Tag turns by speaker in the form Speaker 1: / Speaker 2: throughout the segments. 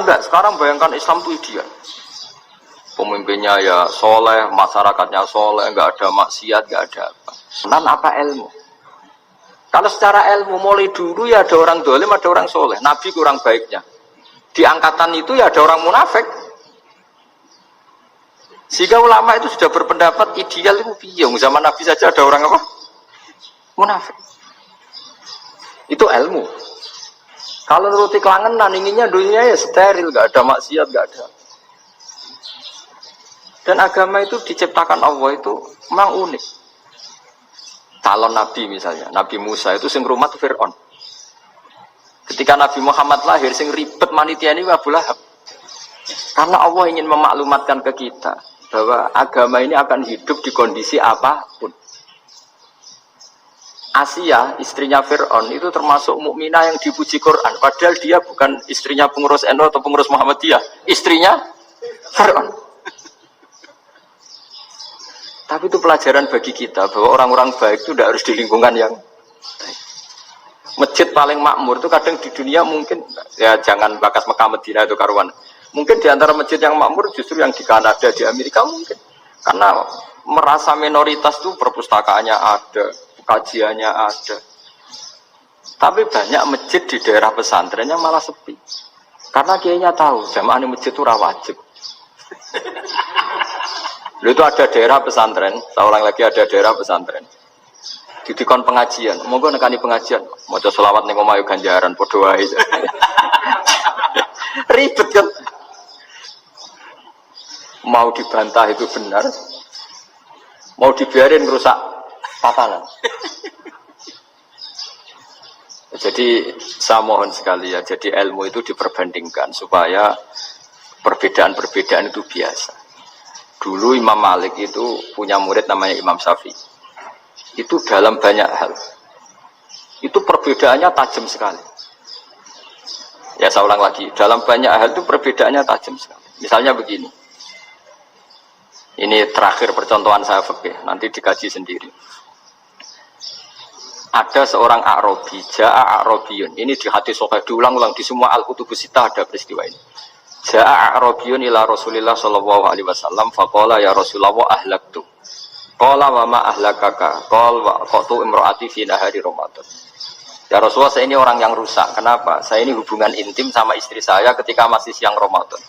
Speaker 1: enggak. Sekarang bayangkan Islam itu ideal. Pemimpinnya ya soleh, masyarakatnya soleh, enggak ada maksiat, enggak ada apa. Nan apa ilmu? Kalau secara ilmu mulai dulu ya ada orang dolim, ada orang soleh. Nabi kurang baiknya. Di angkatan itu ya ada orang munafik. Sehingga ulama itu sudah berpendapat ideal itu piye. Zaman Nabi saja ada orang apa? Munafik. Itu ilmu. Kalau nuruti kelangenan, inginnya dunia ya steril, enggak ada maksiat, enggak ada. Dan agama itu diciptakan Allah itu memang unik. Calon Nabi misalnya, Nabi Musa itu sing rumat Fir'aun. Ketika Nabi Muhammad lahir, sing ribet manitia ini Abu Lahab. Karena Allah ingin memaklumatkan ke kita bahwa agama ini akan hidup di kondisi apapun. Asia, istrinya Fir'aun, itu termasuk mukminah yang dipuji Quran. Padahal dia bukan istrinya pengurus NU atau pengurus Muhammadiyah, istrinya Fir'aun. Tapi itu pelajaran bagi kita bahwa orang-orang baik itu tidak harus di lingkungan yang baik. Masjid paling makmur itu kadang di dunia mungkin ya jangan bakas Mekah Madinah itu karuan. Mungkin di antara masjid yang makmur justru yang di Kanada, di Amerika mungkin. Karena merasa minoritas itu perpustakaannya ada, kajiannya ada. Tapi banyak masjid di daerah pesantrennya malah sepi. Karena kiainya tahu jamaah di masjid itu wajib. Lalu itu ada daerah pesantren, seorang lagi ada daerah pesantren. Didikon pengajian, monggo nekani pengajian, maca selawat ning omahe ganjaran padha wae. Ribet kan. Mau dibantah itu benar. Mau dibiarin rusak tatanan. Jadi saya mohon sekali ya, jadi ilmu itu diperbandingkan supaya perbedaan-perbedaan itu biasa. Dulu Imam Malik itu punya murid namanya Imam Syafi'i. Itu dalam banyak hal. Itu perbedaannya tajam sekali. Ya saya ulang lagi, dalam banyak hal itu perbedaannya tajam sekali. Misalnya begini. Ini terakhir percontohan saya fikih, nanti dikaji sendiri. Ada seorang A'rabi, Ja'a A'rabiyun. Ini di hadis sahih diulang-ulang di semua Al-Kutubus Sittah ada peristiwa ini. Ja'a A'rabiyun ila Rasulillah sallallahu alaihi wasallam faqala ya Rasulullah ahlaktu. Qala wa ma ahlakaka? Qala wa qatu imraati fi nahari Ramadan. Ya Rasulullah, saya ini orang yang rusak. Kenapa? Saya ini hubungan intim sama istri saya ketika masih siang Ramadan.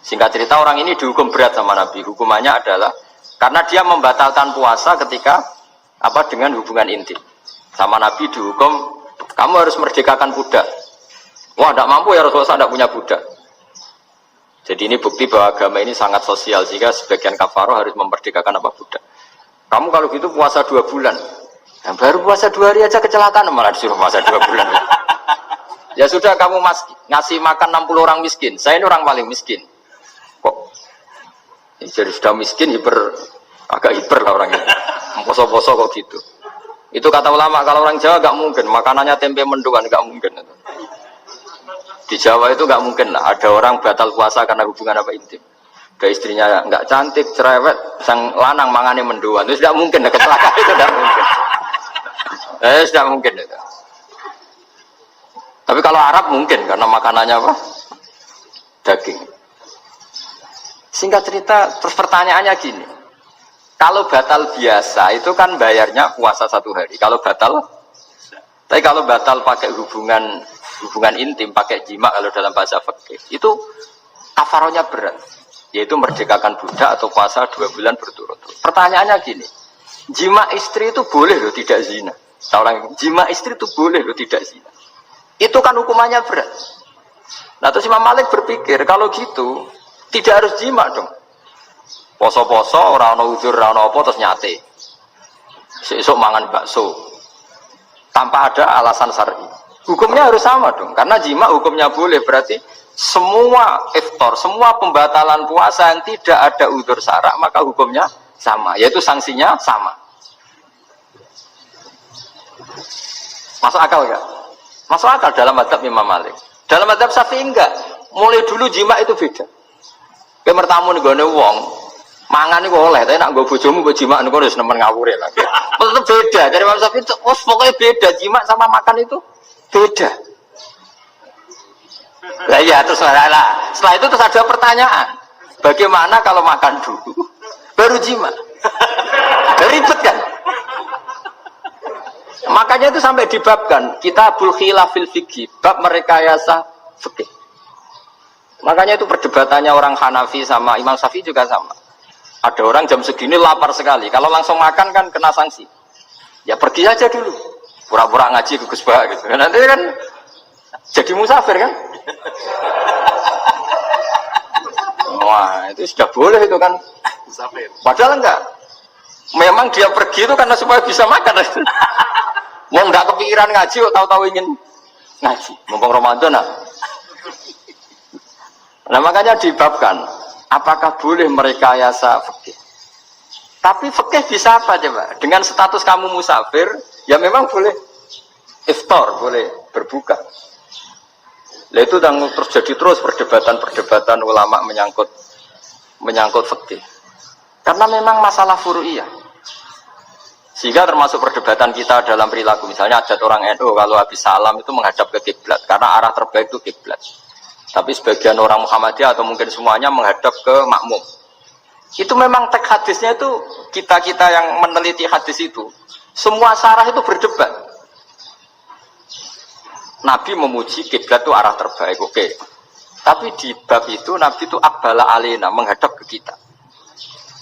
Speaker 1: Singkat cerita orang ini dihukum berat sama Nabi. Hukumannya adalah karena dia membatalkan puasa ketika dengan hubungan intim. Sama Nabi dihukum kamu harus merdekakan budak. Wah, tidak mampu ya Rasulullah, saya tidak punya budak. Jadi ini bukti bahwa agama ini sangat sosial, sehingga sebagian kafaroh harus memerdekakan budak. Kamu kalau gitu puasa 2 bulan. Yang baru puasa 2 hari aja kecelakaan, malah disuruh puasa 2 bulan. Ya sudah, kamu ngasih makan 60 orang miskin. Saya ini orang paling miskin. Kok? Jadi sudah miskin, agak hiper lah orangnya. Poso-poso kok gitu. Itu kata ulama, kalau orang Jawa gak mungkin. Makanannya tempe mendoan, gak mungkin. Di Jawa itu nggak mungkin lah ada orang batal puasa karena hubungan intim. Ada istrinya nggak cantik, cerewet, sang lanang mangane mendoan, itu tidak mungkin, kecelakaan itu tidak mungkin. Tidak mungkin itu. Tapi kalau Arab mungkin karena makanannya apa? Daging. Singkat cerita, terus pertanyaannya gini. Kalau batal biasa itu kan bayarnya puasa 1 hari. Kalau batal, tapi kalau batal pakai hubungan intim, pakai jima kalau dalam bahasa fikih itu kafarohnya berat, yaitu merdekakan budak atau puasa 2 bulan berturut-turut. Pertanyaannya gini, jima istri itu boleh loh tidak zina. Orang jima istri itu boleh loh tidak zina. Itu kan hukumannya berat. Nah terus Imam Malik berpikir kalau gitu tidak harus jima dong. Poso-poso ora ana uzur ora ana apa terus nyate. Sesuk mangan bakso tanpa ada alasan syar'i. Hukumnya harus sama dong, karena jima hukumnya boleh, berarti semua iftar, semua pembatalan puasa yang tidak ada udzur syara, maka hukumnya sama, yaitu sanksinya sama. Masuk akal enggak? Masuk akal dalam mazhab Imam Malik. Dalam mazhab Syafi'i enggak. Mulai dulu jima itu beda. Kayak mertamu nih gone wong, mangan iku oleh, tapi nak nggo bojomu mbok jima niku wis nemen ngawure lah. Tetep beda. Dari Imam Syafi'i itu pokoknya beda, jima sama makan itu beda. Lah iya terus lah. Setelah itu terus ada pertanyaan. Bagaimana kalau makan dulu baru jima? Ribet kan? Makanya itu sampai dibabkan kitabul khilaf fil fikih, bab merekayasa fikih. Makanya itu perdebatannya orang Hanafi sama Imam Syafi'i juga sama. Ada orang jam segini lapar sekali, kalau langsung makan kan kena sanksi. Ya pergi aja dulu, pura-pura ngaji ke Gus Bah gitu. Nanti kan jadi musafir kan? Wah itu sudah boleh itu kan? Musafir. Padahal enggak. Memang dia pergi itu karena supaya bisa makan. Mau nggak kepikiran ngaji, tahu-tahu ingin ngaji. Mumpung Ramadan Nah makanya dibabkan, apakah boleh merekayasa fikih? Tapi fikih bisa apa coba? Dengan status kamu musafir, ya memang boleh iftar, boleh berbuka. Nah itu terjadi terus perdebatan ulama menyangkut fikih. Karena memang masalah furu'iyah. Sehingga termasuk perdebatan kita dalam perilaku. Misalnya adat orang NU kalau habis salam itu menghadap ke kiblat karena arah terbaik itu kiblat. Tapi sebagian orang Muhammadiyah atau mungkin semuanya menghadap ke makmum. Itu memang teks hadisnya itu kita yang meneliti hadis itu. Semua syarah itu berdebat. Nabi memuji kiblat itu arah terbaik, oke. Tapi di bab itu Nabi itu aqbala alina, menghadap ke kita.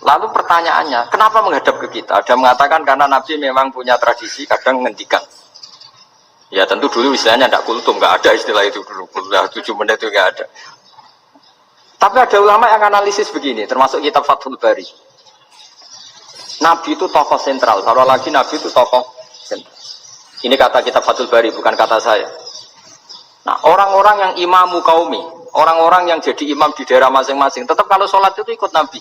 Speaker 1: Lalu pertanyaannya, kenapa menghadap ke kita? Ada mengatakan karena Nabi memang punya tradisi kadang ngendikan. Ya tentu dulu istilahnya tidak kultum, nggak ada istilah itu dulu. 7 menit itu nggak ada. Tapi ada ulama yang analisis begini, termasuk kitab Fathul Bari. Nabi itu tokoh sentral, kalau lagi Nabi itu tokoh sentral. Ini kata kitab Fathul Bari, bukan kata saya. Nah orang-orang yang imamu kaumi, orang-orang yang jadi imam di daerah masing-masing, tetap kalau sholat itu ikut Nabi.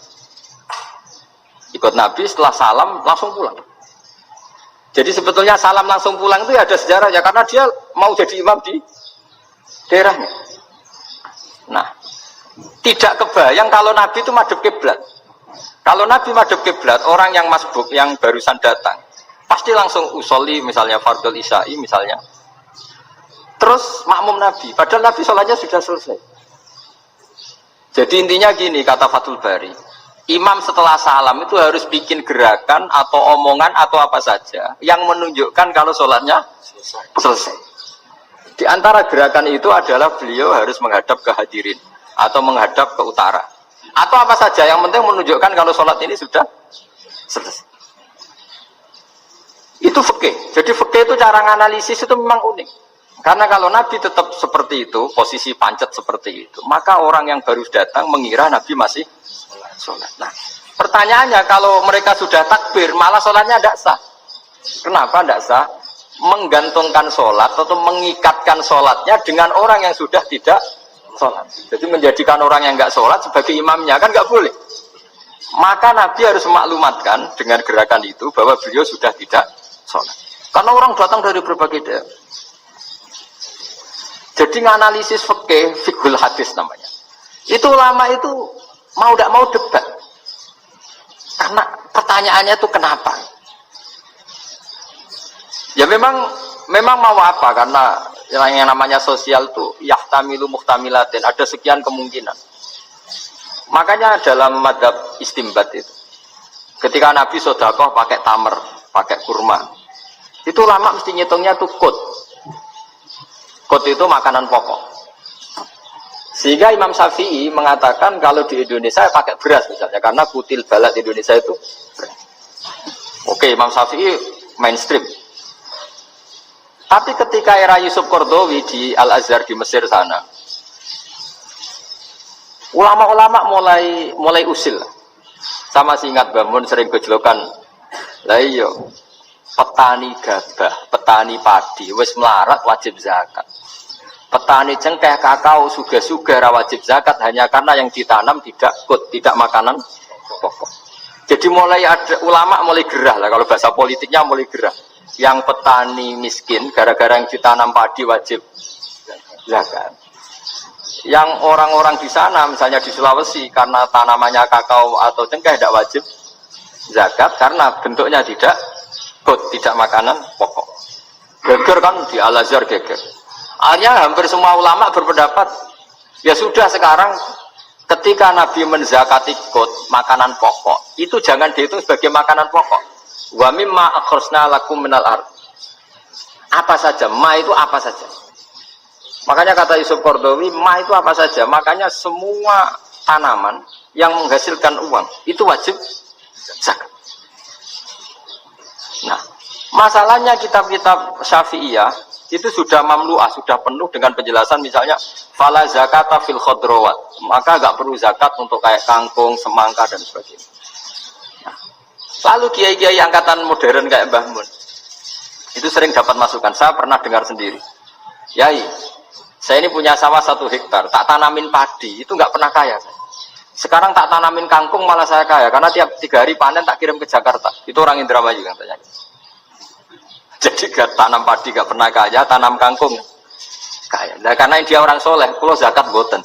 Speaker 1: Ikut Nabi setelah salam langsung pulang. Jadi sebetulnya salam langsung pulang itu ya ada sejarahnya karena dia mau jadi imam di daerahnya. Nah, tidak kebayang kalau Nabi itu madhep kiblat. Kalau Nabi madhep kiblat, orang yang masbuk yang barusan datang pasti langsung usolli misalnya fardhu isya'i misalnya. Terus makmum Nabi, padahal Nabi sholatnya sudah selesai. Jadi intinya gini kata Fathul Bari. Imam setelah salam itu harus bikin gerakan atau omongan atau apa saja yang menunjukkan kalau sholatnya selesai. Di antara gerakan itu adalah beliau harus menghadap ke hadirin atau menghadap ke utara. Atau apa saja yang penting menunjukkan kalau sholat ini sudah selesai. Itu fikih. Jadi fikih itu cara analisis itu memang unik. Karena kalau Nabi tetap seperti itu, posisi pancet seperti itu, maka orang yang baru datang mengira Nabi masih sholat. Nah, pertanyaannya kalau mereka sudah takbir, malah sholatnya tidak sah. Kenapa tidak sah? Menggantungkan sholat atau mengikatkan sholatnya dengan orang yang sudah tidak sholat. Jadi menjadikan orang yang nggak sholat sebagai imamnya, kan nggak boleh. Maka Nabi harus memaklumatkan dengan gerakan itu bahwa beliau sudah tidak sholat. Karena orang datang dari berbagai daerah. Jadi nganalisis fikih, fiqhul hadis namanya. Itu ulama itu mau tidak mau debat. Karena pertanyaannya itu kenapa? Ya memang mau apa? Karena yang namanya sosial itu yahtamilu muhtamilatin, ada sekian kemungkinan. Makanya dalam madhab istimbat itu, ketika Nabi sodakoh pakai tamer, pakai kurma, itu ulama mesti ngitungnya tuh kut. Kut itu makanan pokok. Sehingga Imam Syafi'i mengatakan kalau di Indonesia pakai beras misalnya, karena kutil balad di Indonesia itu beras. Oke, Imam Syafi'i mainstream. Tapi ketika era Yusuf Qaradawi di Al-Azhar di Mesir sana, ulama-ulama mulai usil. Sama sih ingat Bamun sering gejlokan. Lah iya, petani gabah, petani padi wis melarat wajib zakat. Petani cengkeh, kakao, suga-suga wajib zakat hanya karena yang ditanam tidak makanan pokok. Jadi mulai ada ulama mulai gerah lah, kalau bahasa politiknya mulai gerah. Yang petani miskin gara-gara yang ditanam padi wajib zakat. Yang orang-orang di sana misalnya di Sulawesi karena tanamannya kakao atau cengkeh tidak wajib zakat karena bentuknya tidak makanan pokok. Geger kan di Al-Azhar geger. Akhirnya hampir semua ulama berpendapat Ya sudah sekarang ketika Nabi menzakati makanan pokok, itu jangan dihitung sebagai makanan pokok. Wa mimma akhrajna lakum minal ard. Apa saja, ma itu apa saja. Makanya kata Yusuf Qaradawi, ma itu apa saja. Makanya semua tanaman yang menghasilkan uang itu wajib zakat. Nah, masalahnya kitab-kitab Syafi'iyah itu sudah mamlu'ah, sudah penuh dengan penjelasan misalnya fala zakata fil khadrawat, maka enggak perlu zakat untuk kayak kangkung, semangka dan sebagainya. Nah, lalu kiai-kiai angkatan modern kayak Mbah Mun itu sering dapat masukan. Saya pernah dengar sendiri, Yai, saya ini punya sawah 1 hektar, tak tanamin padi, itu enggak pernah kaya. Sekarang tak tanamin kangkung malah saya kaya, karena tiap 3 hari panen tak kirim ke Jakarta. Itu orang Indramayu yang tanya. Jadi gak tanam padi gak pernah kaya, tanam kangkung kaya. Nah, karena dia orang soleh, kalau zakat boten.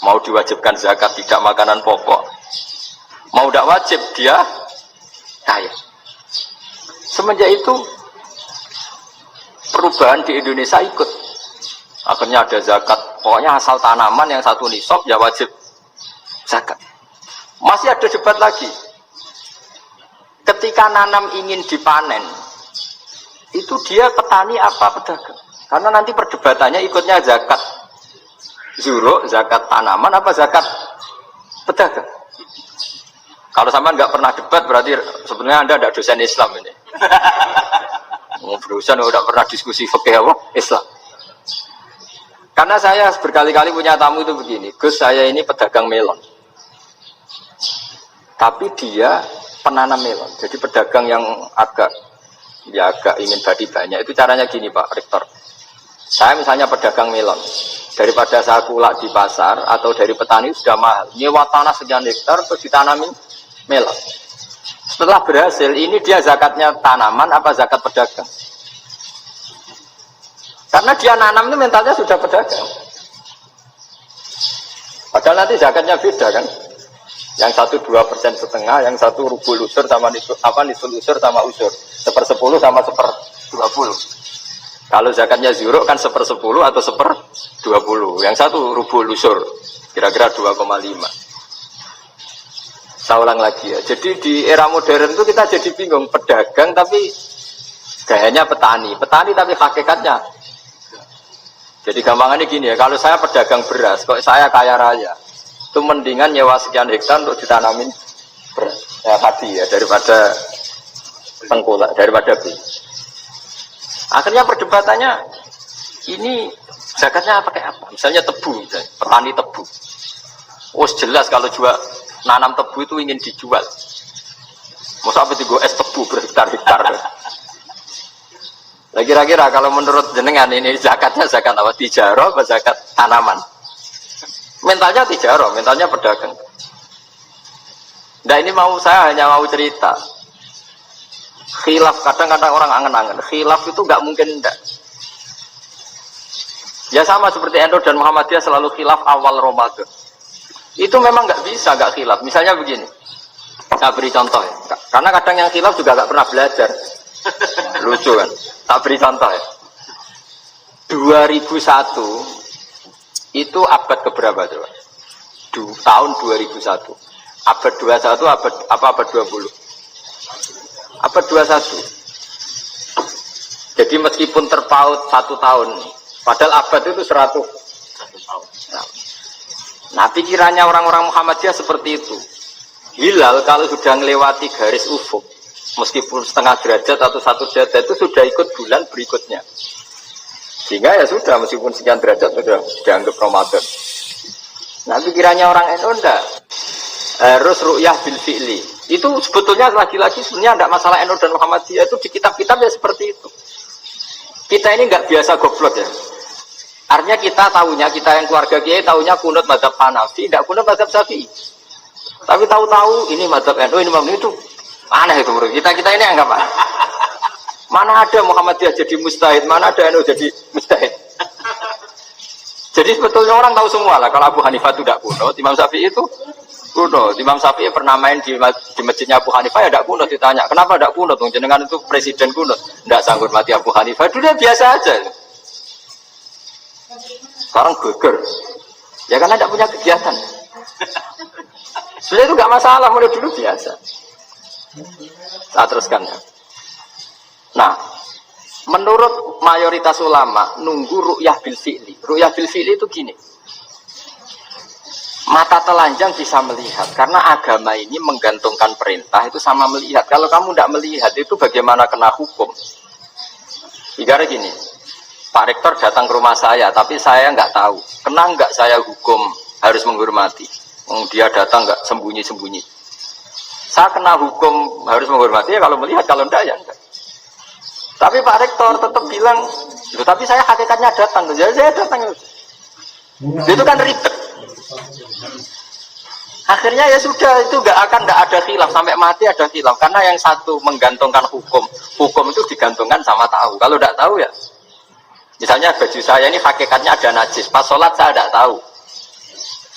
Speaker 1: Mau diwajibkan zakat tidak makanan pokok, mau tidak wajib dia kaya. Semenjak itu perubahan di Indonesia ikut. Akhirnya ada zakat, pokoknya asal tanaman yang 1 nisab ya wajib zakat. Masih ada debat lagi. Ketika nanam ingin dipanen, itu dia petani apa pedagang? Karena nanti perdebatannya ikutnya zakat zuruk, zakat tanaman apa zakat pedagang. Kalau sama nggak pernah debat berarti sebenarnya Anda tidak dosen Islam ini. Dosen udah pernah diskusi fikih apa? Islam. Karena saya berkali-kali punya tamu itu begini, Gus saya ini pedagang melon. Tapi dia penanam melon. Jadi pedagang yang agak ingin badi banyak. Itu caranya gini Pak Rektor. Saya misalnya pedagang melon, daripada saya kulak di pasar atau dari petani sudah mahal, nyewa tanah sekian hektar terus ditanami melon. Setelah berhasil, ini dia zakatnya tanaman apa zakat pedagang? Karena dia nanam itu mentalnya sudah pedagang. Padahal nanti zakatnya beda kan? Yang 1,2% yang 1 rubul usur sama nisul usur sama usur 1/10 sama 1/20. Kalau zakatnya zuruk kan 1/10 atau 1/20. Yang 1 rubul usur kira-kira 2,5. Saya ulang lagi ya. Jadi di era modern itu kita jadi bingung, pedagang tapi gayanya petani tapi hakikatnya. Jadi gampangannya gini ya, kalau saya pedagang beras, kok saya kaya raya, itu mendingan nyewa sekian hektar untuk ditanamin beras ya padi ya daripada tengkulak, daripada beli. Akhirnya perdebatannya ini zakatnya pakai apa? Misalnya tebu, petani tebu. Oh jelas kalau jual nanam tebu itu ingin dijual. Masa apa tiga es tebu berhektar-hektar. Lah kira-kira kalau menurut jenengan ini zakatnya zakat apa? Tijarah apa zakat tanaman? Mentalnya tijarah, mentalnya pedagang. Nah ini saya hanya mau cerita. Khilaf, kadang-kadang orang angen-angen. Khilaf itu nggak mungkin enggak. Ya sama seperti NU dan Muhammadiyah selalu khilaf awal Ramadan. Itu memang nggak bisa nggak khilaf. Misalnya begini, saya beri contoh ya. Karena kadang yang khilaf juga nggak pernah belajar. Lucu kan? Tak beri contoh ya. 2001 itu abad keberapa coba? Tahun 2001. Abad 21 abad 20? Abad 21. Jadi meskipun terpaut 1 tahun, padahal abad itu 100 tahun. Nah, pikirannya orang-orang Muhammadiyah seperti itu. Hilal kalau sudah melewati garis ufuk, meskipun setengah derajat atau 1 derajat itu sudah ikut bulan berikutnya. Sehingga ya sudah, meskipun sekian derajat sudah dianggap Ramadan. Nah, pikirannya orang NU enggak. Harus ru'yah bil fi'li. Itu sebetulnya lagi-lagi sebenarnya enggak masalah NU dan Muhammadiyah, itu di kitab-kitab ya seperti itu. Kita ini enggak biasa goblok ya. Artinya kita tahunya, kita yang keluarga kiai tahunya kunut mazhab Hanafi, enggak kunut mazhab Syafi'i. Tapi tahu-tahu ini mazhab NU, ini mazhab itu aneh itu bro. Kita ini anggap apa? Mana ada Muhammadiyah jadi mustahid, mana ada NU jadi mustahid. Jadi sebetulnya orang tahu semua lah. Kalau Abu Hanifah itu tidak kuno, Imam Syafi'i itu kuno. Imam Syafi'i pernah main di masjidnya Abu Hanifah ya tidak kuno. Ditanya, kenapa tidak kuno? Jenengan itu presiden kuno. Tidak sanggup mati Abu Hanifah. Itu dia biasa aja. Sekarang geger. Ya karena tidak punya kegiatan. Sebenarnya itu nggak masalah, mulai dulu biasa. Saya teruskan ya. Nah, menurut mayoritas ulama nunggu ru'yah bil fi'li. Ru'yah bil fi'li itu gini. Mata telanjang bisa melihat karena agama ini menggantungkan perintah itu sama melihat. Kalau kamu tidak melihat itu bagaimana kena hukum? Ibarat gini, Pak Rektor datang ke rumah saya, tapi saya nggak tahu. Kena nggak saya hukum harus menghormati? Dia datang nggak sembunyi-sembunyi. Saya kena hukum harus menghormati ya kalau melihat, kalau enggak ya enggak. Tapi Pak Rektor tetap bilang, tapi saya hakikatnya datang. Jadi saya datang. Itu kan ribet. Akhirnya ya sudah, itu nggak ada khilaf sampai mati ada khilaf karena yang satu menggantungkan hukum itu digantungkan sama tahu. Kalau tidak tahu ya, misalnya baju saya ini hakikatnya ada najis, pas sholat saya tidak tahu,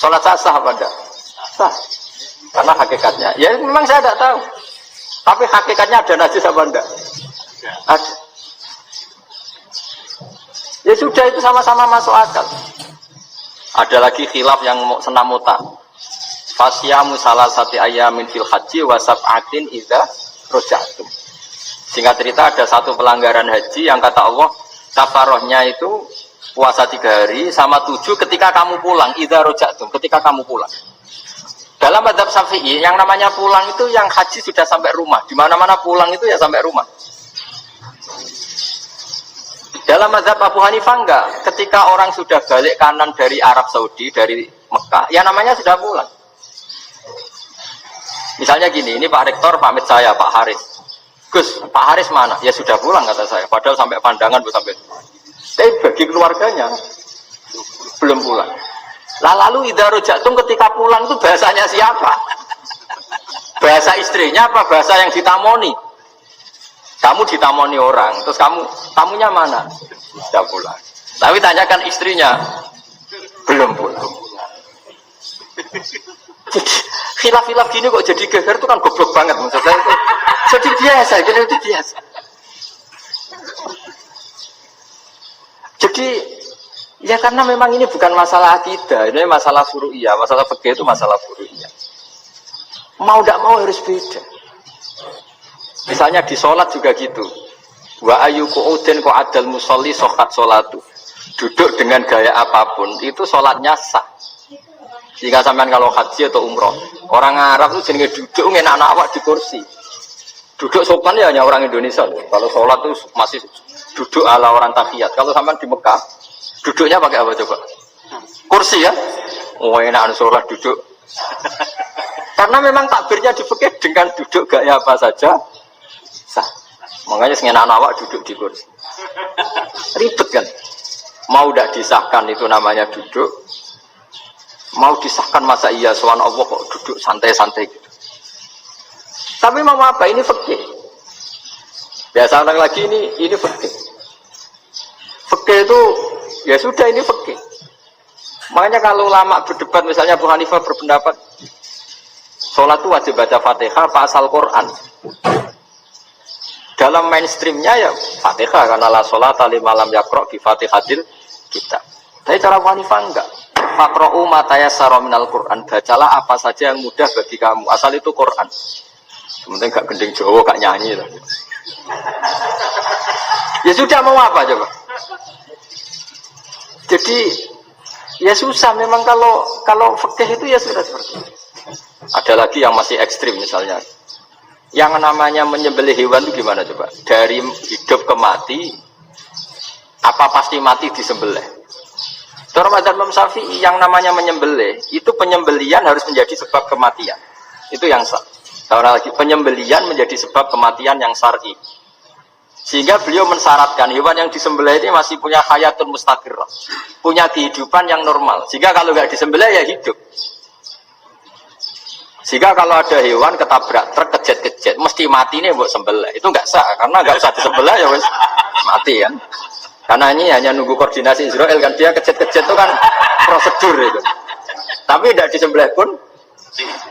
Speaker 1: sholat saya sah apa enggak? Sah, karena hakikatnya ya memang saya tidak tahu, tapi hakikatnya ada najis apa enggak? Ada. Ya sudah, itu sama-sama masuk akal. Ada lagi khilaf yang senam muta. Fasyamu salah satu ayamin fil haji wasab'atin idza rojatum. Singkat cerita ada satu pelanggaran haji yang kata Allah kafarohnya itu puasa 3 hari sama 7 ketika kamu pulang, idza rojatum, ketika kamu pulang. Dalam mazhab Syafi'i yang namanya pulang itu yang haji sudah sampai rumah. Di mana-mana pulang itu ya sampai rumah. Dalam mazhab Abu Hanifah enggak, ketika orang sudah balik kanan dari Arab Saudi, dari Mekah, ya namanya sudah pulang. Misalnya gini, ini Pak Rektor pamit saya, Pak Haris. Gus, Pak Haris mana? Ya sudah pulang kata saya, padahal sampai pandangan sampai. Tapi bagi keluarganya belum pulang. Lalu idza rojatum ketika pulang itu bahasanya siapa? Bahasa istrinya apa bahasa yang ditamoni? Kamu ditamoni orang, terus tamunya mana? Sudah pulang. Tapi tanyakan istrinya, belum pulang. Khilaf-khilaf gini kok jadi geger itu kan goblok banget maksudnya itu. Jadi biasa, itu biasa. Jadi ya karena memang ini bukan masalah akidah, ini masalah furu'iyah, masalah fikih itu masalah furu'iyah. Mau tidak mau harus beda. Misalnya di sholat juga gitu. Wa ayyuku'udin ko'adal musolli sokat sholatu. Duduk dengan gaya apapun itu sholatnya sah. Jika sampean kalau haji atau umroh, orang Arab itu jenenge duduk enak-enak awak di kursi. Duduk sopan ya hanya orang Indonesia loh. Kalau sholat itu masih duduk ala orang tahiyat. Kalau sampean di Mekah, duduknya pakai apa coba? Kursi ya. Oh enak sholat duduk. Karena memang takbirnya di fikih dengan duduk gaya apa saja sah. Makanya enak-enak awak duduk di kursi. Ribet kan? Mau tidak disahkan itu namanya duduk. Mau disahkan masa iya soal Allah kok duduk santai-santai gitu. Tapi mau apa? Ini fikih. Biasa orang lagi ini fikih. Fikih itu ya sudah ini fikih. Makanya kalau ulama berdebat misalnya Abu Hanifah berpendapat sholat itu wajib baca Fatihah pasal Quran. Dalam mainstreamnya ya Fatihah karena la sholata liman lam yaqra bi Fatihatil kitab. Tapi cara Abu Hanifah enggak. Faqra'u ma tayassara minal Qur'an. Bacalah apa saja yang mudah bagi kamu. Asal itu Quran. Sementing gak gending Jawa, gak nyanyi lah. Ya sudah mau apa coba? Jadi ya susah memang kalau fikih itu ya sudah seperti itu. Ada lagi yang masih ekstrim misalnya. Yang namanya menyembelih hewan itu gimana coba? Dari hidup ke mati apa pasti mati disembelih? Cara mazhab Imam Syafi'i yang namanya menyembelih itu penyembelian harus menjadi sebab kematian. Itu yang sah. Cara lagi penyembelian menjadi sebab kematian yang syar'i. Sehingga beliau mensyaratkan hewan yang disembelih ini masih punya hayatun mustaqirrah, punya kehidupan yang normal. Sehingga kalau nggak disembelih ya hidup. Sehingga kalau ada hewan ketabrak truk kejet-kejet mesti mati nih buat sembelih. Itu nggak sah karena nggak usah disembelih ya wes mati kan. Karena ini hanya nunggu koordinasi Israel kan, dia kejet-kejet itu kan prosedur itu. Tapi tidak disembelih pun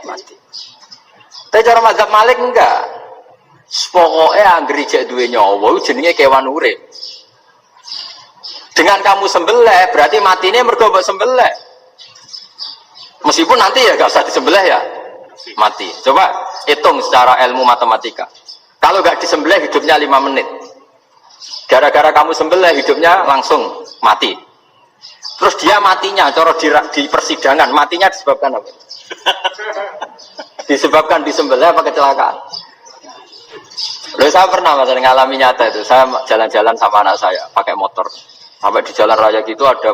Speaker 1: mati. Tapi cara mazhab Malik enggak. Pokoknya anggere jek duwe nyawa jenenge kewan urip. Dengan kamu sembelih berarti matinya mergo mbok sembelih. Meskipun nanti ya gak usah disembelih ya mati. Coba hitung secara ilmu matematika. Kalau gak disembelih hidupnya 5 menit. Gara-gara kamu sembelih hidupnya langsung mati. Terus dia matinya, cara di persidangan matinya disebabkan apa? Disebabkan disembelih apa kecelakaan? Loh, saya pernah ngalami nyata itu. Saya jalan-jalan sama anak saya pakai motor. Sampai di jalan raya gitu ada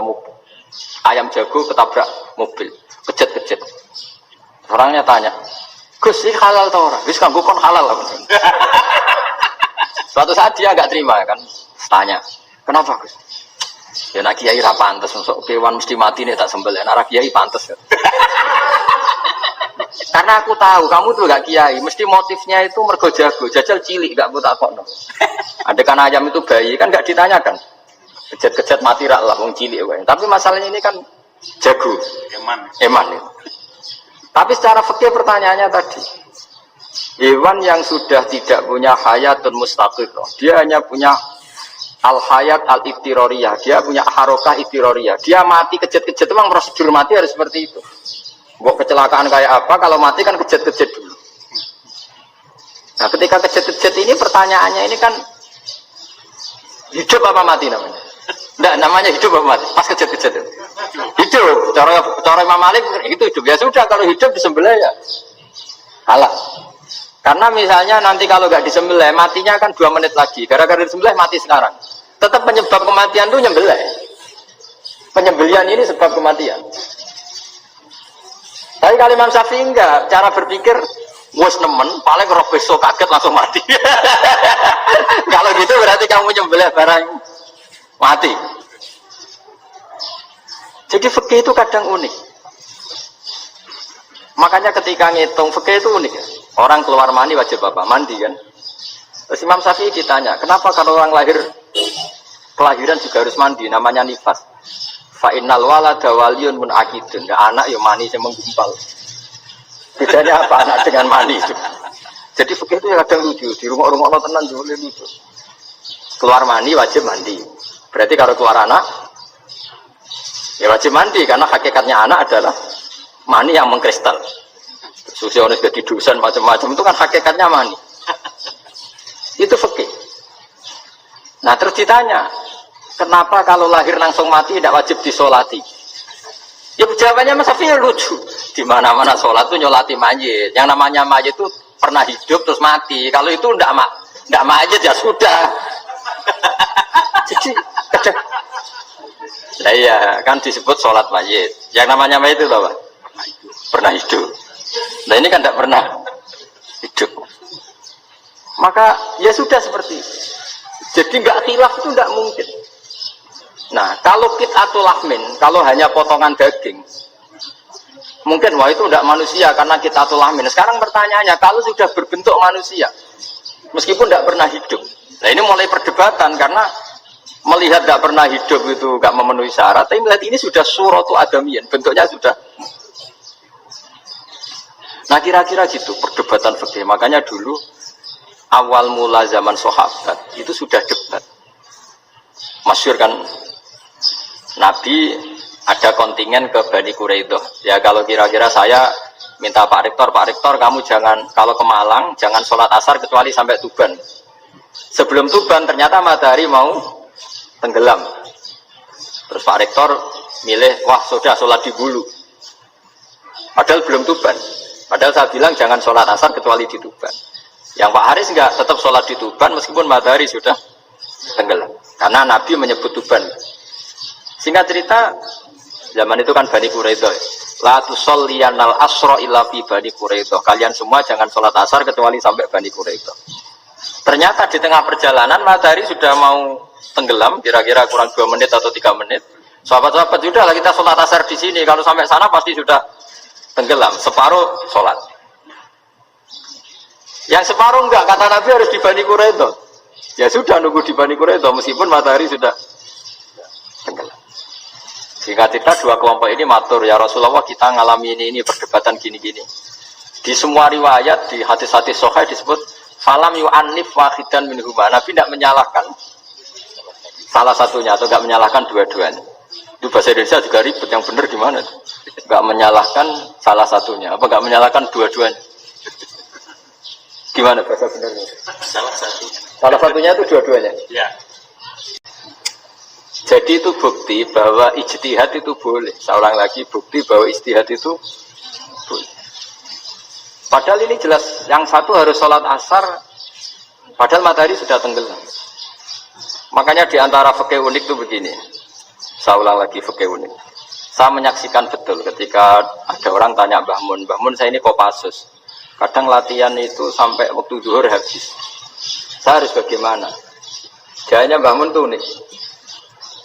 Speaker 1: ayam jago ketabrak mobil, kejet-kejet. Orangnya tanya, Gus, ini halal tau orang? Gus, kan bukan halal. Suatu saat dia agak terima kan, tanya, kenapa Gus? Ya nak kiai ra pantes, masuk kewan mesti mati nih tak sembelih. Nak kiai pantes. Karena aku tahu kamu tuh gak kiai, mesti motifnya itu mergo jago, jajal cilik gak buta kok. Ada kan ayam itu bayi kan gak ditanyakan. Kejet-kejet mati rak lah wong cilik wae. Tapi masalahnya ini kan jago, eman itu. Tapi secara fikih pertanyaannya tadi, hewan yang sudah tidak punya hayatun mustaqirah, dia hanya punya al-hayat al-ibtiroriyah, dia punya harokah ibtiroriyah, dia mati kejet-kejet, memang prosedur mati harus seperti itu. Buat kecelakaan kayak apa, kalau mati kan kejet-kejet dulu. Nah ketika kejet-kejet ini pertanyaannya ini kan hidup apa mati namanya? Enggak, namanya hidup apa mati? Pas kejet-kejet itu hidup, cara Imam Malik itu hidup. Ya sudah, kalau hidup disembelih ya halal. Karena misalnya nanti kalau nggak disembelih matinya kan 2 menit lagi, gara-gara disembelih mati sekarang. Tetap penyebab kematian itu nyembelih. Penyembelian ini sebab kematian. Tapi kalau Imam Syafi'i enggak, cara berpikir wes nemen, paling roh besok kaget langsung mati. Kalau gitu berarti kamu nyembelih barang mati. Jadi fikih itu kadang unik. Makanya ketika ngitung fikih itu unik ya. Orang keluar mani wajib apa? Mandi kan. Terus Imam Syafi'i ditanya, kenapa kalau orang lahir kelahiran juga harus mandi? Namanya nifas. Fa innal walada waliyun munaqidun. Anak ya mani yang menggumpal. Bedanya apa anak dengan mani itu? Jadi fikih itu kadang lucu. Di rumah-rumah Allah tenan juga lucu. Keluar mani wajib mandi. Berarti kalau keluar anak ya wajib mandi, karena hakikatnya anak adalah mani yang mengkristal. Susionis jadi dosen macam-macam itu kan hakikatnya mani. Itu fikih. Nah terus ditanya, kenapa kalau lahir langsung mati tidak wajib disolati? Ya jawabannya Mas Syafi'i lucu. Di mana-mana sholat itu nyolati mayit. Yang namanya mayit itu pernah hidup terus mati. Kalau itu tidak mayit ya sudah. Jadi kadang, nah iya kan disebut sholat mayit. Yang namanya mayit itu apa? Pernah hidup. Nah ini kan tidak pernah hidup. Maka ya sudah seperti itu. Jadi nggak khilaf itu nggak mungkin. Nah kalau qit'atul lahmin, kalau hanya potongan daging, mungkin wah itu tidak manusia karena qit'atul lahmin. Sekarang pertanyaannya, kalau sudah berbentuk manusia, meskipun tidak pernah hidup, nah ini mulai perdebatan karena melihat tidak pernah hidup itu nggak memenuhi syarat. Tapi melihat ini sudah suratu adamiyin, bentuknya sudah. Nah kira-kira gitu perdebatan fikih. Makanya dulu awal mula zaman sahabat itu sudah debat. Masyhur kan, Nabi ada kontingen ke Bani Quraidah. Ya kalau kira-kira saya minta Pak Rektor kamu jangan, kalau ke Malang jangan sholat asar kecuali sampai Tuban. Sebelum Tuban ternyata matahari mau tenggelam. Terus Pak Rektor milih, wah sudah sholat di Hulu. Padahal belum Tuban. Padahal saya bilang jangan sholat asar kecuali di Tuban. Yang Pak Haris enggak, tetap sholat di Tuban meskipun matahari sudah tenggelam. Karena Nabi menyebut Tuban. Singkat cerita, zaman itu kan Bani Quraidah. La tusolliyanal asra illa fi Bani Quraidah. Kalian semua jangan sholat asar kecuali sampai Bani Quraidah. Ternyata di tengah perjalanan matahari sudah mau tenggelam, kira-kira kurang 2 menit atau 3 menit. Sahabat-sahabat, sudahlah kita sholat asar di sini. Kalau sampai sana pasti sudah tenggelam, separuh sholat. Yang separuh enggak, kata Nabi harus di Bani Quraidah. Ya sudah nunggu di Bani Quraidah meskipun matahari sudah tenggelam. Sehingga kita 2 kelompok ini matur, ya Rasulullah kita ngalami ini perdebatan gini-gini. Di semua riwayat, di hadis-hadis sahih disebut falam yu'annif wahidan minhuma. Nabi tidak menyalahkan salah satunya atau nggak menyalahkan dua-duanya. Itu bahasa Indonesia juga ribet, yang benar gimana? Nggak menyalahkan salah satunya, apa nggak menyalahkan dua-duanya? Gimana bahasa benernya?
Speaker 2: Salah satu.
Speaker 1: Salah satunya itu dua-duanya.
Speaker 2: Ya.
Speaker 1: Jadi itu bukti bahwa ijtihad itu boleh. Seorang lagi bukti bahwa ijtihad itu boleh. Padahal ini jelas, yang satu harus sholat asar, padahal matahari sudah tenggelam. Makanya diantara fikih unik itu begini. Saya ulang lagi fikih unik. Saya menyaksikan betul ketika ada orang tanya Mbah Mun saya ini Kopassus. Kadang latihan itu sampai waktu zuhur habis. Saya harus bagaimana? Jawabnya Mbah Mun tuh unik.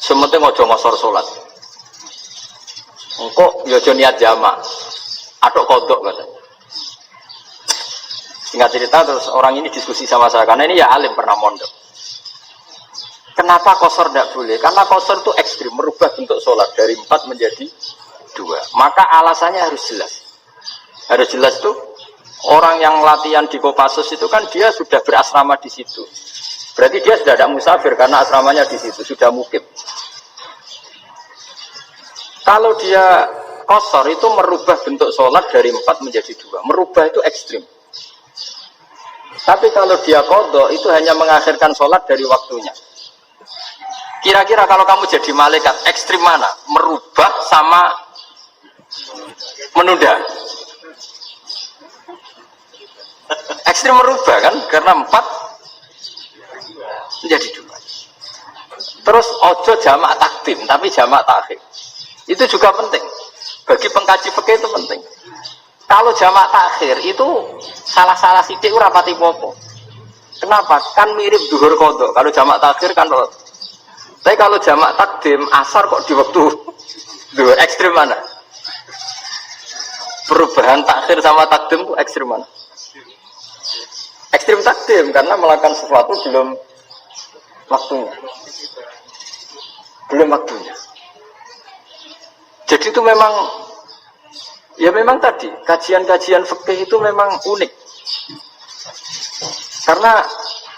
Speaker 1: Sementing ojo ngosor sholat. Engkau ya ojo niat jamak. Atau kodok katanya. Singkat cerita terus orang ini diskusi sama saya karena ini ya alim pernah mondok. Kenapa kosor tidak boleh? Karena kosor itu ekstrim, merubah bentuk sholat dari 4 menjadi 2. Maka alasannya harus jelas. Harus jelas tuh orang yang latihan di Kopassus itu kan dia sudah berasrama di situ. Berarti dia sudah ada musafir karena asramanya di situ, sudah mukib. Kalau dia kosor itu merubah bentuk sholat dari 4 menjadi 2. Merubah itu ekstrim. Tapi kalau dia qadha itu hanya mengakhirkan sholat dari waktunya. Kira-kira kalau kamu jadi malaikat, ekstrim mana? Merubah sama menunda? Ekstrim merubah kan? Karena 4 menjadi 2. Terus ojo jamak takdim, tapi jamak takhir. Itu juga penting. Bagi pengkaji fikih itu penting. Kalau jamak takhir itu salah-salah sidik ora pati popo. Kenapa? Kan mirip duhur qadha. Kalau jamak takhir kan tapi kalau jamak takdim asar kok di waktu duhur, ekstrim mana? Perubahan takhir sama takdim itu ekstrim mana? Ekstrim takdim karena melakukan sesuatu belum waktunya. Belum waktunya. Jadi itu memang ya memang tadi kajian-kajian fikih itu memang unik. Karena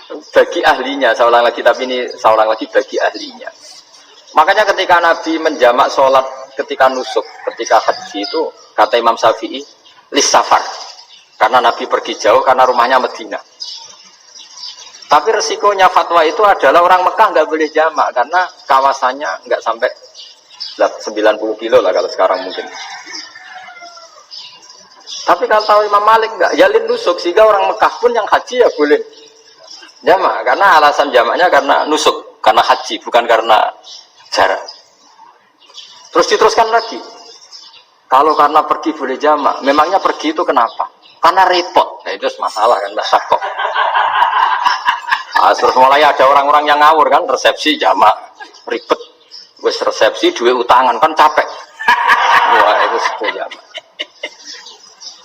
Speaker 1: bagi ahlinya, saya ulang lagi tapi ini saya ulang lagi bagi ahlinya. Makanya ketika Nabi menjamak sholat ketika nusuk, ketika haji itu kata Imam Syafi'i lis safar. Karena Nabi pergi jauh karena rumahnya Madinah. Tapi resikonya fatwa itu adalah orang Mekah nggak boleh jamak karena kawasannya nggak sampai 90 kilo lah kalau sekarang mungkin. Tapi kalau tahu Imam Malik enggak, yalin nusuk sehingga orang Mekah pun yang haji ya boleh jamak karena alasan jamaknya karena nusuk, karena haji bukan karena jarak. Terus diteruskan lagi. Kalau karena pergi boleh jamak, memangnya pergi itu kenapa? Karena repot. Nah itu masalah kan enggak sakok. Terus mulai ada orang-orang yang ngawur kan resepsi jamak ribet. Wes resepsi duit utangan kan capek. Wah itu sudah jamak.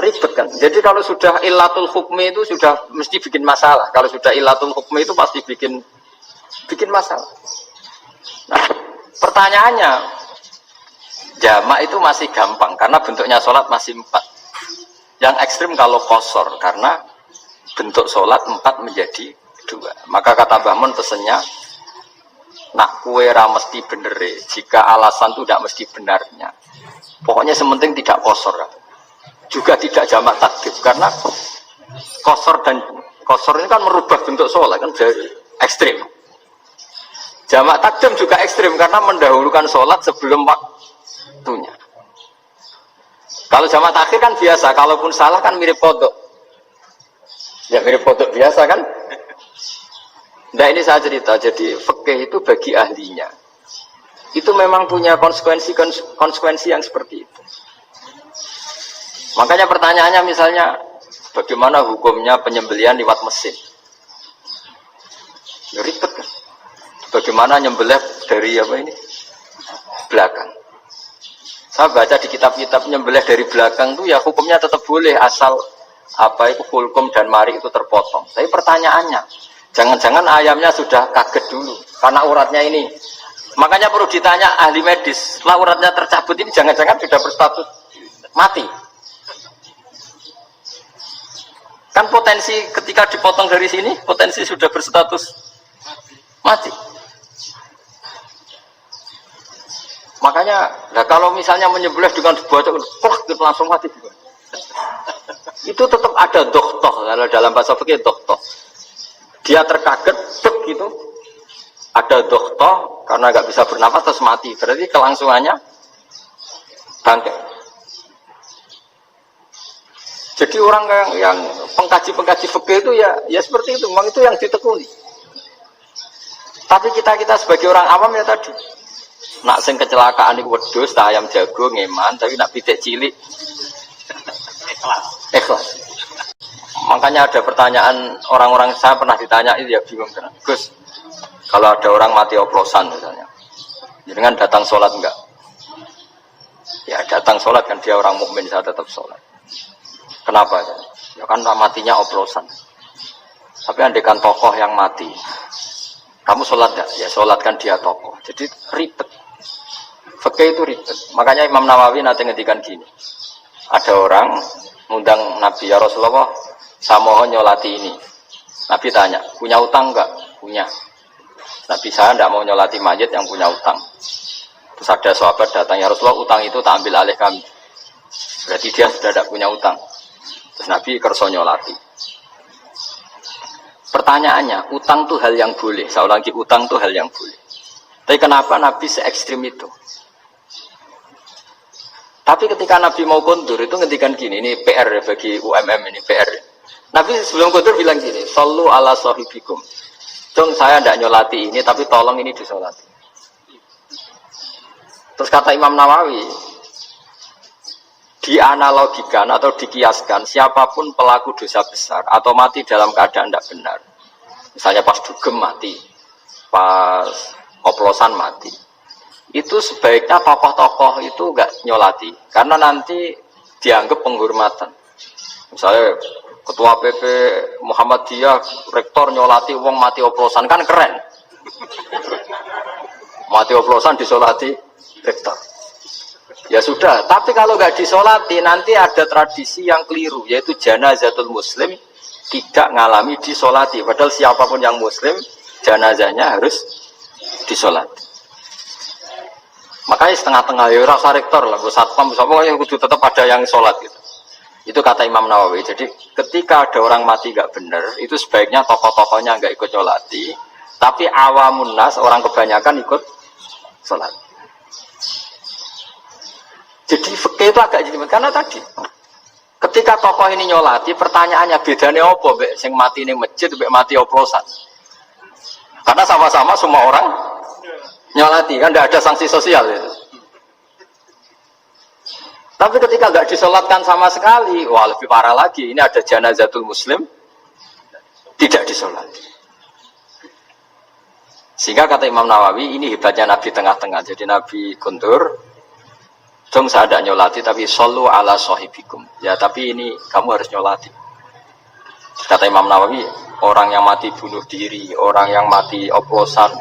Speaker 1: Ribet kan. Jadi kalau sudah illatul hukmi itu sudah mesti bikin masalah. Kalau sudah illatul hukmi itu pasti bikin masalah. Nah, pertanyaannya jamak itu masih gampang karena bentuknya sholat masih 4. Yang ekstrim kalau qasar karena bentuk sholat 4 menjadi 2. Maka kata Mbah Mun pesennya nak kue ra mesti bener jika alasan itu tidak mesti benarnya. Pokoknya sementing tidak qasar. Juga tidak jamak takdim karena qasar ini kan merubah bentuk sholat kan jadi ekstrim. Jamak takdim juga ekstrim karena mendahulukan sholat sebelum waktunya. Kalau jamak takhir kan biasa, kalaupun salah kan mirip kodok. Ya mirip kodok biasa kan. Nah ini saya cerita, jadi fikih itu bagi ahlinya itu memang punya konsekuensi yang seperti itu. Makanya pertanyaannya misalnya bagaimana hukumnya penyembelihan lewat mesin? Ya ribet kan? Bagaimana nyembelih dari apa ini? Belakang. Saya baca di kitab-kitab nyembelih dari belakang itu ya hukumnya tetap boleh asal apa itu hulkum dan mari itu terpotong. Tapi pertanyaannya, jangan-jangan ayamnya sudah kaget dulu karena uratnya ini. Makanya perlu ditanya ahli medis, setelah uratnya tercabut ini jangan-jangan sudah berstatus mati. Kan potensi ketika dipotong dari sini, potensi sudah berstatus mati. Makanya, nah kalau misalnya menyembelih dengan dibaca, langsung mati. Itu tetap ada doktoh, kalau dalam bahasa fikih doktoh. Dia terkaget, gitu. Ada doktoh, karena nggak bisa bernafas terus mati. Berarti kelangsungannya bangkit. Jadi orang yang pengkaji fikih itu ya seperti itu, memang itu yang ditekuni. Tapi kita sebagai orang awam ya tadi, nak sing kecelakaan di wedhus, ayam jago ngeman, tapi nak pitik cilik ikhlas. Makanya ada pertanyaan orang-orang, saya pernah ditanya itu ya bingung kan, Gus, kalau ada orang mati oplosan misalnya, jangan datang sholat enggak? Ya datang sholat kan, dia orang mukmin, saya tetap sholat. Kenapa? Ya kan matinya oplosan. Tapi andaikan tokoh yang mati, kamu sholat enggak? Ya sholatkan dia tokoh. Jadi ribet. Fikih itu ribet. Makanya Imam Nawawi nanti ngendikan gini. Ada orang ngundang Nabi, ya Rasulullah, saya mohon nyolati ini. Nabi tanya, punya utang enggak? Punya. Nabi, saya enggak mau nyolati mayit yang punya utang. Terus ada sahabat datang, ya Rasulullah, utang itu tak ambil alih kami. Berarti dia sudah tidak punya utang. Terus Nabi kerso nyolati. Pertanyaannya, utang itu hal yang boleh. Saya ulangi, utang itu hal yang boleh. Tapi kenapa Nabi se-ekstrim itu? Tapi ketika Nabi mau kondur itu ngendikan gini, ini PR bagi UMM, ini PR. Nabi sebelum kondur bilang gini, sallu ala sahibikum. Cung, saya tidak nyolati ini, tapi tolong ini disolati. Terus kata Imam Nawawi, dianalogikan atau dikiaskan, siapapun pelaku dosa besar atau mati dalam keadaan tidak benar. Misalnya pas dugem mati, pas oplosan mati. Itu sebaiknya tokoh-tokoh itu enggak nyolati, karena nanti dianggap penghormatan. Misalnya ketua PP Muhammadiyah, rektor nyolati wong mati oplosan, kan keren. Mati oplosan disolati rektor. Ya sudah, tapi kalau nggak disolati nanti ada tradisi yang keliru, yaitu janazatul muslim tidak ngalami disolati. Padahal siapapun yang muslim, janazahnya harus disolati. Makanya setengah-tengah ya rasa rektor lah, satpam, pokoknya kudu tetap ada yang sholat gitu. Itu kata Imam Nawawi. Jadi ketika ada orang mati nggak benar, itu sebaiknya tokoh-tokohnya nggak ikut sholati, tapi awamun nas, orang kebanyakan ikut sholat. Jadi fikih itu agak jadi karena tadi ketika tokoh ini nyolati, pertanyaannya bedanya apa mbek sing mati ning masjid mbek mati oplosan? Karena sama-sama semua orang nyolati, kan tidak ada sanksi sosial itu. Tapi ketika nggak disolatkan sama sekali, wah lebih parah lagi. Ini ada janazatul muslim tidak disolati. Sehingga kata Imam Nawawi, ini hebatnya Nabi tengah-tengah. Jadi Nabi kuntur, dong saya tidak nyolati, tapi sallu ala sahibikum. Ya tapi ini kamu harus nyolati. Kata Imam Nawawi, orang yang mati bunuh diri, orang yang mati oplosan,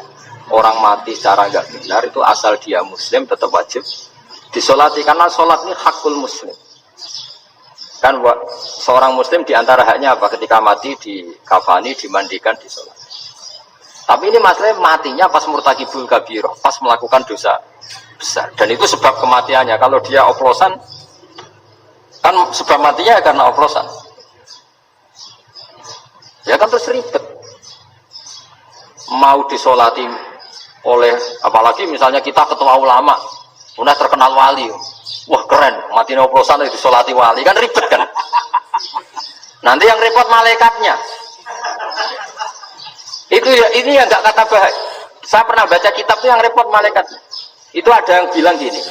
Speaker 1: orang mati secara enggak benar itu asal dia muslim tetap wajib disolati, karena sholat ini hakul muslim. Kan seorang muslim diantara haknya apa? Ketika mati dikafani, dimandikan, disolat. Tapi ini masalahnya matinya pas murtakibul kabiroh, pas melakukan dosa besar. Dan itu sebab kematiannya. Kalau dia oplosan, kan sebab matinya karena oplosan. Ya kan terus ribet. Mau disolati oleh, apalagi misalnya kita ketua ulama, udah terkenal wali, wah keren, mati oplosan disolati wali, kan ribet kan? Nanti yang repot malaikatnya. Itu ya, ini yang nggak kata baik. Saya pernah baca kitab itu yang repot malaikatnya. Itu ada yang bilang gini,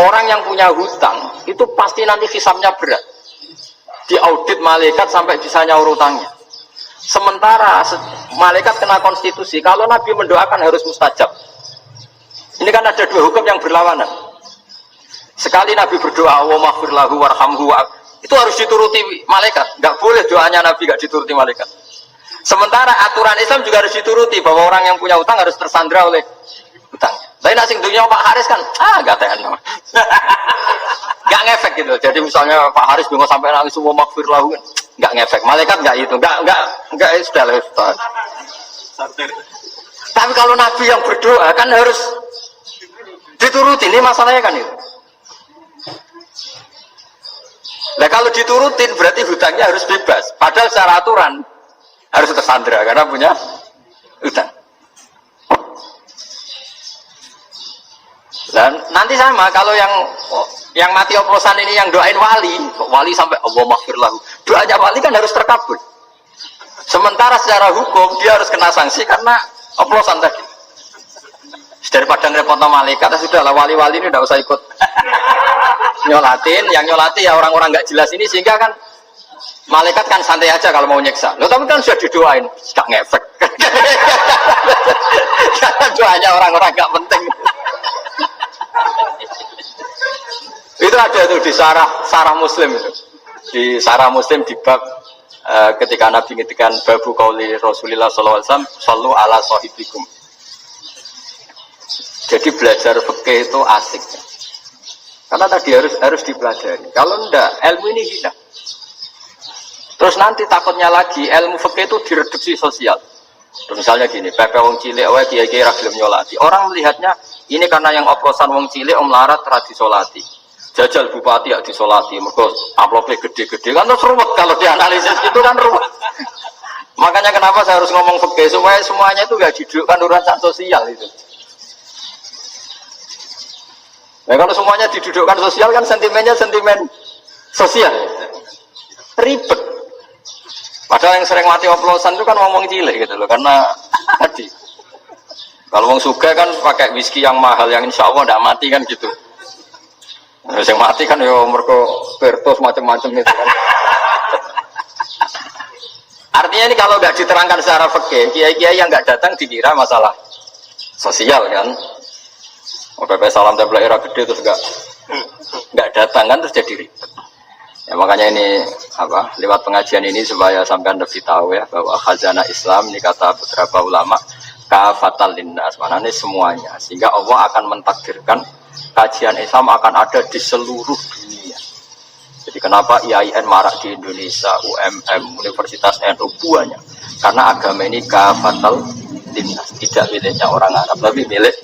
Speaker 1: orang yang punya hutang itu pasti nanti hisabnya berat, diaudit malaikat sampai bisa nyaur hutangnya. Sementara malaikat kena konstitusi, kalau Nabi mendoakan harus mustajab. Ini kan ada dua hukum yang berlawanan. Sekali Nabi berdoa, wa maghfir lahu warhamhu, itu harus dituruti malaikat. Nggak boleh doanya Nabi nggak dituruti malaikat. Sementara aturan Islam juga harus dituruti, bahwa orang yang punya utang harus tersandra oleh utangnya. Tapi nak sing dunia Pak Haris kan, gak tahan. Gak ngefek gitu. Jadi misalnya Pak Haris bingung sampai nangis semua maghfir lahu, gak ngefek. Malaikat gak itu, gak sudah lah. Tapi kalau Nabi yang berdoa kan harus Diturutin, ini masalahnya kan itu. Nah kalau diturutin berarti hutangnya harus bebas. Padahal secara aturan harus tersandra karena punya hutang. Dan nanti sama kalau yang mati oplosan ini yang doain wali sampai Allah maghfirlahu. Doanya wali kan harus terkabul. Sementara secara hukum dia harus kena sanksi karena oplosan tadi. Daripada ngerepot malaikat, sudahlah wali-wali ini tidak usah ikut nyolatin. Yang nyolati ya orang-orang nggak jelas ini, sehingga kan malaikat kan santai aja kalau mau nyeksa. Loh, tapi kan sudah didoain, nggak ngefek. Karena doanya orang-orang nggak penting. Itu ada tuh di Sarah Muslim itu. Di Sarah Muslim di bab ketika Nabi ngetikan babu qauli Rasulullah sallallahu alaihi wasallam, "Shallu ala sahibikum." Jadi belajar fikih itu asik. Karena tadi harus dipelajari. Kalau enggak, ilmu ini hilang. Terus nanti takutnya lagi ilmu fikih itu direduksi sosial. Misalnya gini, pepe wong cilik wae kiai-kiai ra gelem nyolati. Orang melihatnya ini karena yang oplosan wong cilik om larat ra disolati. Jajal bupati ya disolati, mergo amplopnya gede-gede kan terus ruwet kalau dianalisis gitu kan ruwet. Makanya kenapa saya harus ngomong fikih supaya semuanya itu enggak didudukkan urusan sosial itu. Nah, kalau semuanya didudukkan sosial kan sentimennya sentimen sosial. Ribet. Padahal yang sering mati oplosan itu kan ngomong cilik gitu loh, karena tadi. Kalau wong suga kan pakai whisky yang mahal yang insya Allah tidak mati kan gitu. Nah, yang mati kan yo mergo pertos macam-macam itu kan. Artinya ini kalau nggak diterangkan secara fikih, kiai-kiai yang nggak datang dikira masalah sosial kan. PP salam tempel era gede terus nggak datang kan terus jadi ribet. Ya makanya ini lewat pengajian ini supaya sampean lebih tahu ya bahwa khazanah Islam ini kata beberapa ulama kafatal linnas, mana ini semuanya, sehingga Allah akan mentakdirkan kajian Islam akan ada di seluruh dunia. Jadi kenapa IAIN marak di Indonesia, UMM, Universitas NU banyak, karena agama ini kafatal linnas, tidak miliknya orang Arab tapi milik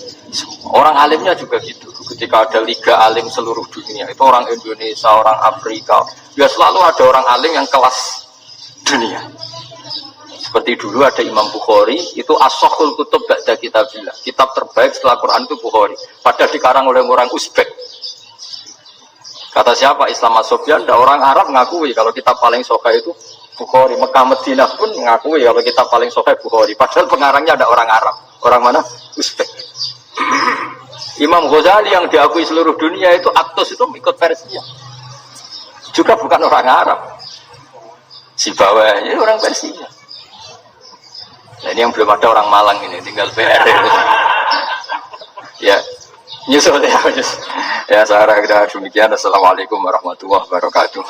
Speaker 1: orang alimnya juga gitu. Ketika ada liga alim seluruh dunia, itu orang Indonesia, orang Afrika, ya selalu ada orang alim yang kelas dunia. Seperti dulu ada Imam Bukhari, itu as-sahhul kutub ba'da kitabillah. Kitab terbaik setelah Quran itu Bukhari. Padahal dikarang oleh orang Uzbek. Kata siapa? Islam As-Sofyan, ada orang Arab ngakui kalau kitab paling sahih itu Bukhari. Mekah Madinah pun ngakui kalau kitab paling sahih Bukhari. Padahal pengarangnya ada orang Arab. Orang mana? Uzbek. Imam Ghazali yang diakui seluruh dunia itu Aktos itu ikut versinya. Juga bukan orang Arab. Si bawah ini orang Persia. Nah, ini yang belum ada orang Malang ini, tinggal PR. Ya, nyusul ya, nyusul. Ya, saya kira demikian. Assalamualaikum warahmatullahi wabarakatuh.